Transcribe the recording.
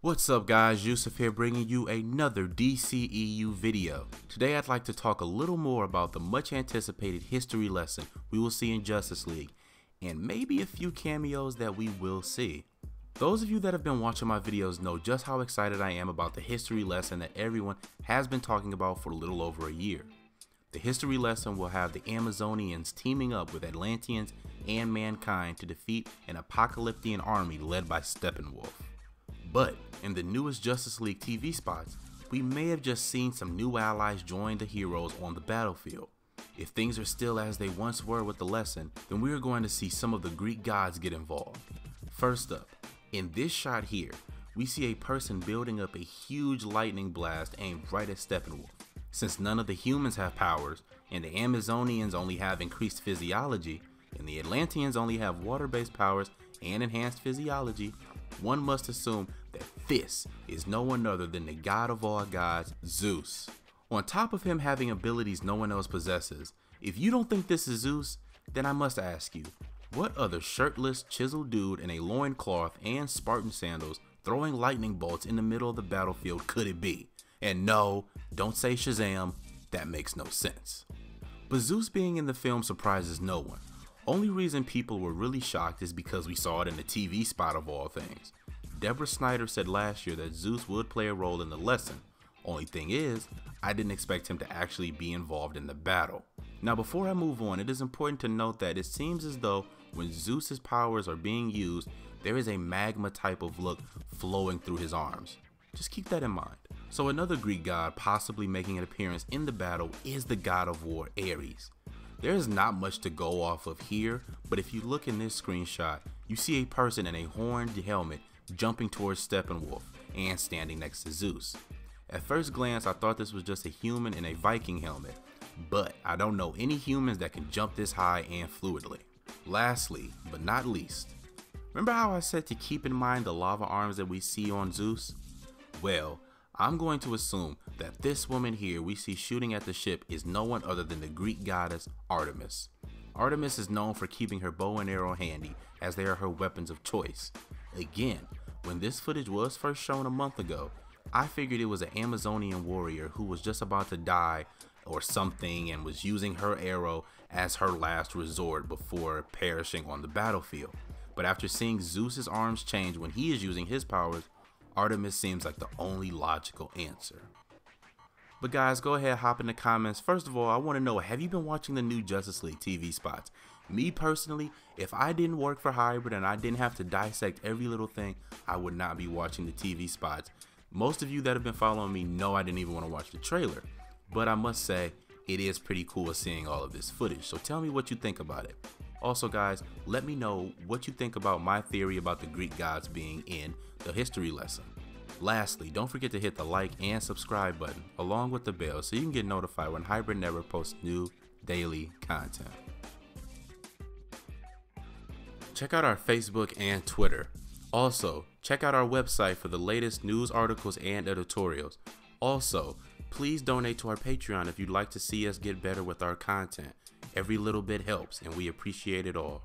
What's up guys, Yusuf here bringing you another DCEU video. Today I'd like to talk a little more about the much anticipated history lesson we will see in Justice League, and maybe a few cameos that we will see. Those of you that have been watching my videos know just how excited I am about the history lesson that everyone has been talking about for a little over a year. The history lesson will have the Amazonians teaming up with Atlanteans and mankind to defeat an apocalyptic army led by Steppenwolf. But in the newest Justice League TV spots, we may have just seen some new allies join the heroes on the battlefield. If things are still as they once were with the lesson, then we are going to see some of the Greek gods get involved. First up, in this shot here, we see a person building up a huge lightning blast aimed right at Steppenwolf. Since none of the humans have powers, and the Amazonians only have increased physiology, and the Atlanteans only have water-based powers and enhanced physiology, one must assume that this is no one other than the god of all gods, Zeus. On top of him having abilities no one else possesses, if you don't think this is Zeus, then I must ask you, what other shirtless, chiseled dude in a loincloth and Spartan sandals throwing lightning bolts in the middle of the battlefield could it be? And no, don't say Shazam, that makes no sense. But Zeus being in the film surprises no one. Only reason people were really shocked is because we saw it in the TV spot of all things. Deborah Snyder said last year that Zeus would play a role in the lesson. Only thing is, I didn't expect him to actually be involved in the battle. Now before I move on, it is important to note that it seems as though when Zeus's powers are being used, there is a magma type of look flowing through his arms. Just keep that in mind. So another Greek god possibly making an appearance in the battle is the god of war, Ares. There is not much to go off of here, but if you look in this screenshot, you see a person in a horned helmet jumping towards Steppenwolf and standing next to Zeus. At first glance, I thought this was just a human in a Viking helmet, but I don't know any humans that can jump this high and fluidly. Lastly, but not least, remember how I said to keep in mind the lava arms that we see on Zeus? Well, I'm going to assume that this woman here we see shooting at the ship is no one other than the Greek goddess Artemis. Artemis is known for keeping her bow and arrow handy, as they are her weapons of choice. Again, when this footage was first shown a month ago, I figured it was an Amazonian warrior who was just about to die or something and was using her arrow as her last resort before perishing on the battlefield. But after seeing Zeus's arms change when he is using his powers, Artemis seems like the only logical answer. But guys, go ahead, hop in the comments. First of all, I want to know, have you been watching the new Justice League TV spots? Me personally, if I didn't work for Hybrid and I didn't have to dissect every little thing, I would not be watching the TV spots. Most of you that have been following me know I didn't even want to watch the trailer. But I must say, it is pretty cool seeing all of this footage. So tell me what you think about it. Also guys, let me know what you think about my theory about the Greek gods being in the history lesson. Lastly, don't forget to hit the like and subscribe button along with the bell so you can get notified when Hybrid Network posts new daily content. Check out our Facebook and Twitter. Also, check out our website for the latest news articles and editorials. Also, please donate to our Patreon if you'd like to see us get better with our content. Every little bit helps and we appreciate it all.